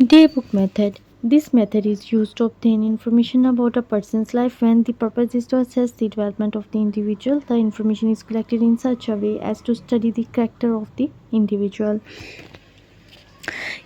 Day book method. This method is used to obtain information about a person's life when the purpose is to assess the development of the individual. The information is collected in such a way as to study the character of the individual.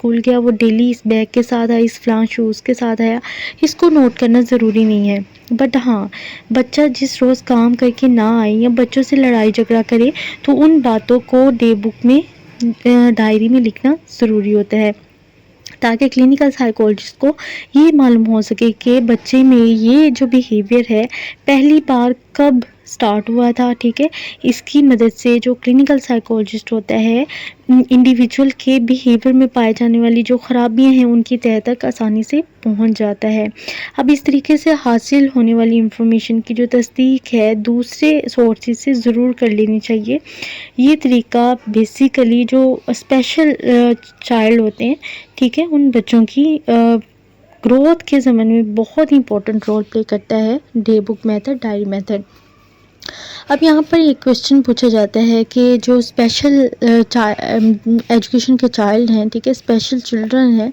School گیا وہ daily اس bag کے ساتھ آیا، اس فلاں shows کے ساتھ آیا، اس کو نوٹ کرنا ضروری نہیں ہے. بٹ ہاں بچہ جس روز کام کر کے نہ آئے یا بچوں سے لڑائی جھگڑا کرے تو ان باتوں کو ڈے بک میں ڈائری میں لکھنا ضروری ہوتا ہے، تاکہ کلینکل سائیکولوجسٹ کو یہ معلوم ہو سکے کہ بچے میں یہ جو بیہیویئر ہے پہلی بار کب سٹارٹ ہوا تھا. ٹھیک ہے، اس کی مدد سے جو کلینکل سائیکولوجسٹ ہوتا ہے انڈیویجول کے بیہیویئر میں پائے جانے والی جو خرابیاں ہیں ان کی تہہ تک آسانی سے پہنچ جاتا ہے. اب اس طریقے سے حاصل ہونے والی انفارمیشن کی جو تصدیق ہے دوسرے سورسز سے ضرور کر لینی چاہیے. یہ طریقہ بیسیکلی جو اسپیشل چائلڈ ہوتے ہیں، ٹھیک ہے، ان بچوں کی گروتھ کے زمن میں بہت امپورٹنٹ رول پلے کرتا ہے day book method, diary method. اب یہاں پر ایک کوشچن پوچھا جاتا ہے کہ جو اسپیشل ایجوکیشن کے چائلڈ ہیں، ٹھیک ہے، اسپیشل چلڈرن ہیں،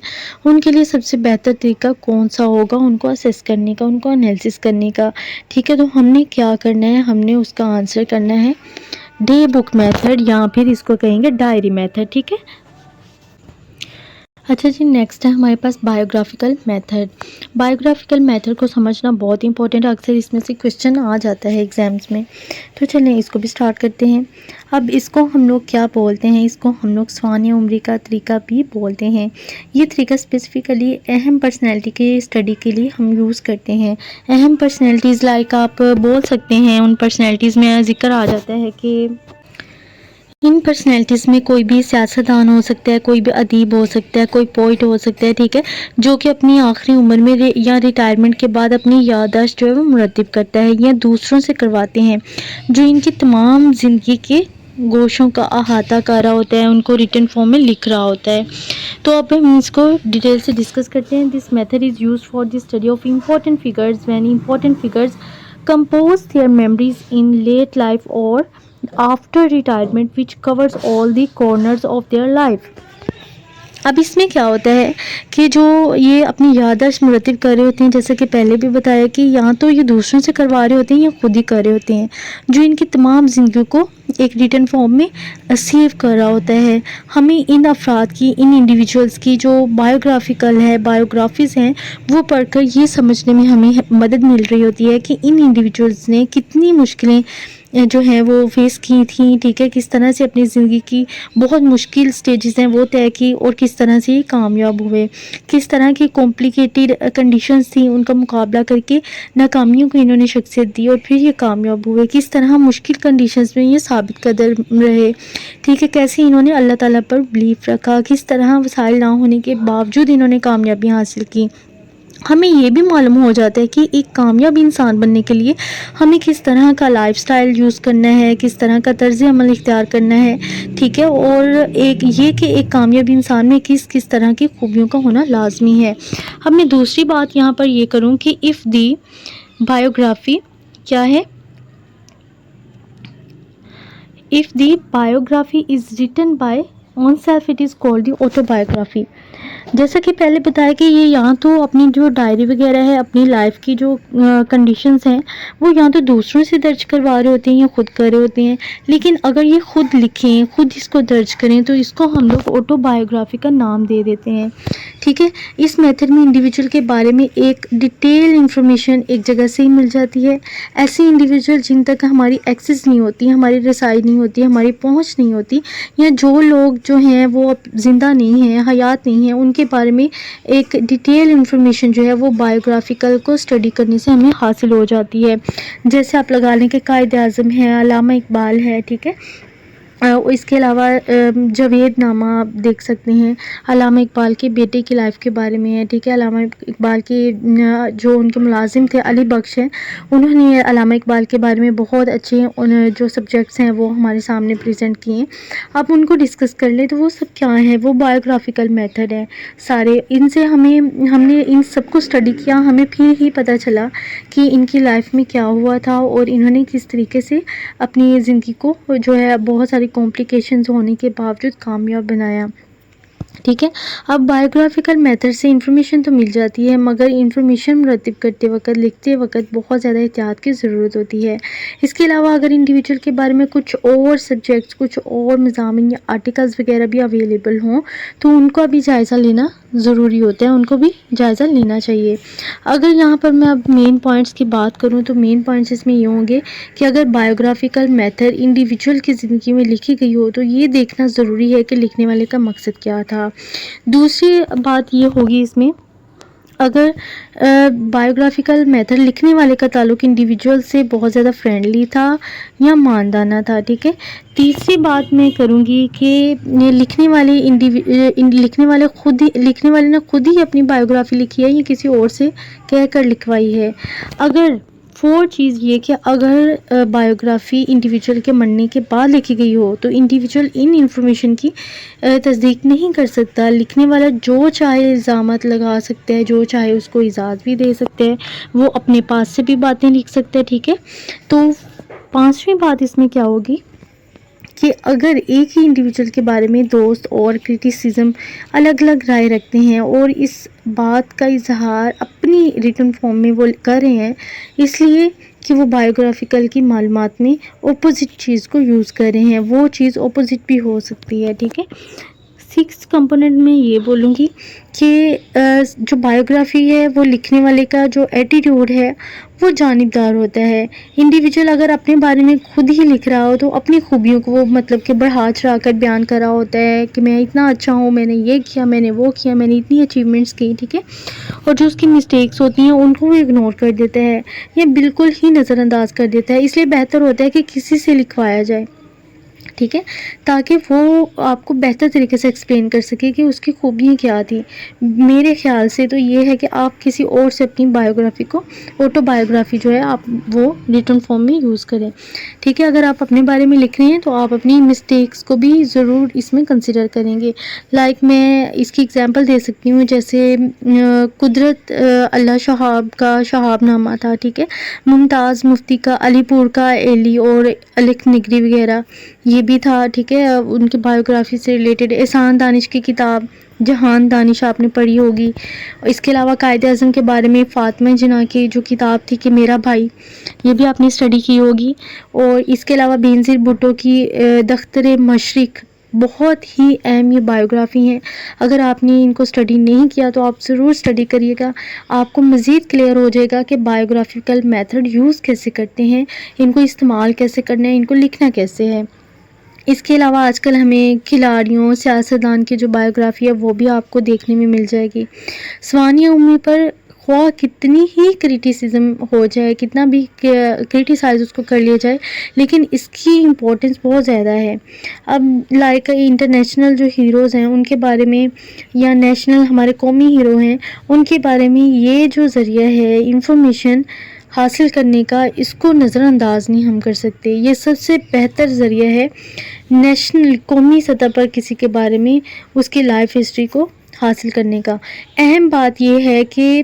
ان کے لیے سب سے بہتر طریقہ کون سا ہوگا ان کو اسیس کرنے کا، ان کو انالیسس کرنے کا. ٹھیک ہے، تو ہم نے کیا کرنا ہے، ہم نے اس کا آنسر کرنا ہے ڈے بک میتھڈ یا پھر اس کو کہیں گے ڈائری میتھڈ. ٹھیک ہے. اچھا جی، نیکسٹ ہے ہمارے پاس بایوگرافیکل میتھڈ. بایوگرافیکل میتھڈ کو سمجھنا بہت امپورٹنٹ ہے، اکثر اس میں سے کوشچن آ جاتا ہے ایگزامس میں. تو چلیں اس کو بھی سٹارٹ کرتے ہیں. اب اس کو ہم لوگ کیا بولتے ہیں، اس کو ہم لوگ ثوانیہ عمری کا طریقہ بھی بولتے ہیں. یہ طریقہ اسپیسیفکلی اہم پرسنالٹی کے اسٹڈی کے لیے ہم یوز کرتے ہیں. اہم پرسنالٹیز لائک آپ بول سکتے ہیں، ان پرسنالٹیز میں ذکر آ جاتا ہے کہ ان پرسنالٹیز میں کوئی بھی سیاستدان ہو سکتا ہے، کوئی بھی ادیب ہو سکتا ہے، کوئی پوئٹ ہو سکتا ہے، ٹھیک ہے، جو کہ اپنی آخری عمر میں یا ریٹائرمنٹ کے بعد اپنی یادداشت جو ہے وہ مرتب کرتا ہے یا دوسروں سے کرواتے ہیں، جو ان کی تمام زندگی کے گوشوں کا احاطہ کر رہا ہوتا ہے، ان کو ریٹن فارم میں لکھ رہا ہوتا ہے. تو اب ہم اس کو ڈیٹیل سے ڈسکس کرتے ہیں. This method is used for the study of important figures when important figures compose their memories in late life or after retirement which covers all the corners of their life. اب اس میں کیا ہوتا ہے کہ جو یہ اپنی یادداشت مرتب کر رہے ہوتے ہیں، جیسے کہ پہلے بھی بتایا کہ یا تو یہ دوسروں سے کروا رہے ہوتے ہیں یا خود ہی کر رہے ہوتے ہیں، جو ان کی تمام زندگیوں کو ایک ریٹن فارم میں سیو کر رہا ہوتا ہے. ہمیں ان افراد کی، ان انڈیویجولز کی جو بایوگرافیکل ہے، بایوگرافیز ہیں، وہ پڑھ کر یہ سمجھنے میں ہمیں مدد مل رہی ہوتی ہے کہ ان انڈیویجولز نے کتنی مشکلیں جو ہیں وہ فیس کی تھیں، ٹھیک ہے، کس طرح سے اپنی زندگی کی بہت مشکل سٹیجز ہیں وہ طے کی اور کس طرح سے یہ کامیاب ہوئے، کس طرح کی کمپلیکیٹڈ کنڈیشنز تھیں ان کا مقابلہ کر کے ناکامیوں کو انہوں نے شخصیت دی اور پھر یہ کامیاب ہوئے، کس طرح مشکل کنڈیشنز میں یہ ثابت قدم رہے، ٹھیک ہے، کیسے انہوں نے اللہ تعالیٰ پر بلیف رکھا، کس طرح وسائل نہ ہونے کے باوجود انہوں نے کامیابی حاصل کی. ہمیں یہ بھی معلوم ہو جاتا ہے کہ ایک کامیاب انسان بننے کے لیے ہمیں کس طرح کا لائف سٹائل یوز کرنا ہے، کس طرح کا طرز عمل اختیار کرنا ہے، ٹھیک ہے، اور ایک یہ کہ ایک کامیاب انسان میں کس کس طرح کی خوبیوں کا ہونا لازمی ہے. اب میں دوسری بات یہاں پر یہ کروں کہ اف دی بایوگرافی کیا ہے، if the biography is written by oneself it is called the autobiography. جیسا کہ پہلے بتایا کہ یہ یہاں تو اپنی جو ڈائری وغیرہ ہے، اپنی لائف کی جو کنڈیشنز ہیں وہ یہاں تو دوسروں سے درج کروا رہے ہوتے ہیں یا خود کر رہے ہوتے ہیں، لیکن اگر یہ خود لکھیں، خود اس کو درج کریں تو اس کو ہم لوگ آٹو بایوگرافی کا نام دے دیتے ہیں. ٹھیک ہے، اس میتھڈ میں انڈیویجول کے بارے میں ایک ڈیٹیل انفارمیشن ایک جگہ سے ہی مل جاتی ہے. ایسے انڈیویجول جن تک ہماری ایکسیس نہیں ہوتی، ہماری رسائی نہیں ہوتی، ہماری پہنچ نہیں ہوتی، یا جو لوگ جو ہیں وہ زندہ نہیں ہیں، حیات نہیں ہیں، ان کے بارے میں ایک ڈیٹیل انفارمیشن جو ہے وہ بایوگرافیکل کو اسٹڈی کرنے سے ہمیں حاصل ہو جاتی ہے. جیسے آپ لگا لیں کہ قائد اعظم ہے، علامہ اقبال ہے، ٹھیک ہے، اس کے علاوہ جاوید نامہ آپ دیکھ سکتے ہیں، علامہ اقبال کے بیٹے کی لائف کے بارے میں ہے، ٹھیک ہے، علامہ اقبال کے جو ان کے ملازم تھے علی بخش ہیں، انہوں نے علامہ اقبال کے بارے میں بہت اچھے جو سبجیکٹس ہیں وہ ہمارے سامنے پریزنٹ کیے ہیں. آپ ان کو ڈسکس کر لیں تو وہ سب کیا ہیں، وہ بایوگرافیکل میتھڈ ہیں سارے. ان سے ہم نے ان سب کو اسٹڈی کیا، ہمیں پھر ہی پتہ چلا کہ ان کی لائف میں کیا ہوا تھا اور انہوں نے کس طریقے سے اپنی زندگی کو جو ہے بہت ساری کمپلیکیشنز ہونے کے باوجود کامیاب بنایا. ٹھیک ہے. اب بایوگرافیکل میتھڈ سے انفارمیشن تو مل جاتی ہے، مگر انفارمیشن مرتب کرتے وقت، لکھتے وقت بہت زیادہ احتیاط کی ضرورت ہوتی ہے. اس کے علاوہ اگر انڈیویجول کے بارے میں کچھ اور سبجیکٹس، کچھ اور مضامین یا آرٹیکلز وغیرہ بھی اویلیبل ہوں تو ان کا بھی جائزہ لینا ضروری ہوتا ہے، ان کو بھی جائزہ لینا چاہیے. اگر یہاں پر میں اب مین پوائنٹس کی بات کروں تو مین پوائنٹس اس میں یہ ہوں گے کہ اگر بایوگرافیکل میتھڈ انڈیویجول کی زندگی میں لکھی گئی ہو تو یہ دیکھنا ضروری ہے کہ لکھنے والے کا مقصد کیا تھا. دوسری بات یہ ہوگی اس میں، اگر بایوگرافیکل میتھڈ لکھنے والے کا تعلق انڈیویجول سے بہت زیادہ فرینڈلی تھا یا ماندانہ تھا. ٹھیک ہے. تیسری بات میں کروں گی کہ لکھنے والے نے خود ہی اپنی بایوگرافی لکھی ہے یا کسی اور سے کہہ کر لکھوائی ہے. اگر فور چیز یہ کہ اگر بایوگرافی انڈیویجول کے مرنے کے بعد لکھی گئی ہو تو انڈیویجول ان انفارمیشن کی تصدیق نہیں کر سکتا. لکھنے والا جو چاہے الزامات لگا سکتا ہے، جو چاہے اس کو اجازت بھی دے سکتے ہیں، وہ اپنے پاس سے بھی باتیں لکھ سکتے ہیں. ٹھیک ہے. تو پانچویں بات اس میں کیا ہوگی کہ اگر ایک ہی انڈیویجول کے بارے میں دوست اور کرٹیسزم الگ الگ رائے رکھتے ہیں اور اس بات کا اظہار اپنی ریٹن فارم میں وہ کر رہے ہیں اس لیے کہ وہ بایوگرافیکل کی معلومات میں اپوزٹ چیز کو یوز کر رہے ہیں، وہ چیز اپوزٹ بھی ہو سکتی ہے. ٹھیک ہے. سکس کمپوننٹ میں یہ بولوں گی کہ جو بایوگرافی ہے وہ لکھنے والے کا جو ایٹیٹیوڈ ہے وہ جانبدار ہوتا ہے. انڈیویجول اگر اپنے بارے میں خود ہی لکھ رہا ہو تو اپنی خوبیوں کو وہ مطلب کہ بڑھا چڑھا کر بیان کر رہا ہوتا ہے کہ میں اتنا اچھا ہوں، میں نے یہ کیا، میں نے وہ کیا، میں نے اتنی اچیومنٹس کی. ٹھیک ہے. اور جو اس کی مسٹیکس ہوتی ہیں ان کو وہ اگنور کر دیتا ہے یا بالکل ہی نظر انداز کر دیتا ہے. اس لیے بہتر ہوتا ہے کہ کسی سے لکھوایا جائے. ٹھیک ہے. تاکہ وہ آپ کو بہتر طریقے سے ایکسپلین کر سکے کہ اس کی خوبیاں کیا تھیں. میرے خیال سے تو یہ ہے کہ آپ کسی اور سے اپنی بایوگرافی کو، آٹو بایوگرافی جو ہے آپ وہ ریٹن فارم میں یوز کریں. ٹھیک ہے. اگر آپ اپنے بارے میں لکھ رہے ہیں تو آپ اپنی مسٹیکس کو بھی ضرور اس میں کنسیڈر کریں گے. میں اس کی اگزامپل دے سکتی ہوں، جیسے قدرت اللہ شہاب کا شہاب نامہ تھا. ٹھیک ہے. ممتاز مفتی کا علی پور کا ایلی اور الکھ نگری وغیرہ یہ بھی تھا. ٹھیک ہے. ان کی بایوگرافی سے ریلیٹڈ احسان دانش کی کتاب جہان دانش آپ نے پڑھی ہوگی. اس کے علاوہ قائد اعظم کے بارے میں فاطمہ جناح کی جو کتاب تھی کہ میرا بھائی، یہ بھی آپ نے اسٹڈی کی ہوگی. اور اس کے علاوہ بینظیر بھٹو کی دختر مشرق بہت ہی اہم یہ بایوگرافی ہیں. اگر آپ نے ان کو اسٹڈی نہیں کیا تو آپ ضرور اسٹڈی کریے گا. آپ کو مزید کلیئر ہو جائے گا کہ بایوگرافیکل میتھڈ یوز کیسے کرتے ہیں، ان کو استعمال کیسے کرنا ہے، ان کو لکھنا کیسے ہے. اس کے علاوہ آج کل ہمیں کھلاڑیوں، سیاستدان کی جو بایوگرافی ہے وہ بھی آپ کو دیکھنے میں مل جائے گی. ثانیہ امی پر خواہ کتنی ہی کرٹیسزم ہو جائے، کتنا بھی کرٹیسائز اس کو کر لیا جائے، لیکن اس کی امپورٹنس بہت زیادہ ہے. اب انٹرنیشنل جو ہیروز ہیں ان کے بارے میں یا نیشنل ہمارے قومی ہیرو ہیں ان کے بارے میں یہ جو ذریعہ ہے انفارمیشن حاصل کرنے کا، اس کو نظر انداز نہیں ہم کر سکتے. یہ سب سے بہتر ذریعہ ہے نیشنل قومی سطح پر کسی کے بارے میں اس کی لائف ہسٹری کو حاصل کرنے کا. اہم بات یہ ہے کہ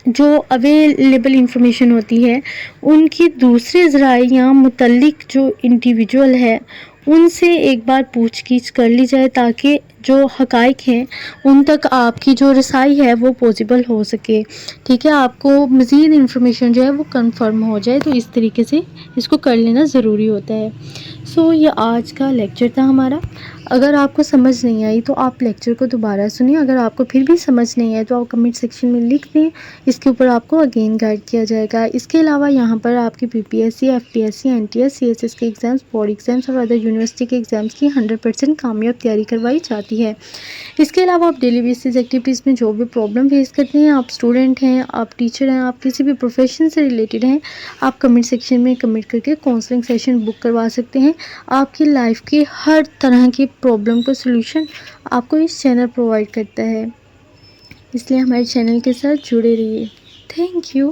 جو اویلیبل انفارمیشن ہوتی ہے ان کی دوسرے ذرائع یا متعلق جو انڈیویجول ہے ان سے ایک بار پوچھ گچھ کر لی جائے تاکہ جو حقائق ہیں ان تک آپ کی جو رسائی ہے وہ پاسبل ہو سکے. ٹھیک ہے. آپ کو مزید انفارمیشن جو ہے وہ کنفرم ہو جائے، تو اس طریقے سے اس کو کر لینا ضروری ہوتا ہے. یہ آج کا لیکچر تھا ہمارا. اگر آپ کو سمجھ نہیں آئی تو آپ لیکچر کو دوبارہ سنیں. اگر آپ کو پھر بھی سمجھ نہیں آئے تو آپ کمنٹ سیکشن میں لکھ دیں، اس کے اوپر آپ کو اگین گائیڈ کیا جائے گا. اس کے علاوہ یہاں پر آپ کی PPSC، FPSC، NTS، CSS کے ایگزامز، بورڈ ایگزامز اور ادر یونیورسٹی کے ایگزامز کی 100% کامیاب تیاری کروائی جاتی ہے. اس کے علاوہ آپ ڈیلی بیسز ایکٹیویٹیز میں جو بھی پرابلم فیس کرتے ہیں، آپ اسٹوڈنٹ ہیں، آپ ٹیچر ہیں، آپ کسی بھی پروفیشن سے ریلیٹڈ ہیں، آپ کمنٹ سیکشن میں کمنٹ کر کے کاؤنسلنگ سیشن بک کروا سکتے ہیں. آپ کی لائف کی ہر طرح کی پرابلم کو سلوشن آپ کو اس چینل پرووائڈ کرتا ہے. اس لیے ہمارے چینل کے ساتھ جڑے رہیے. Thank you.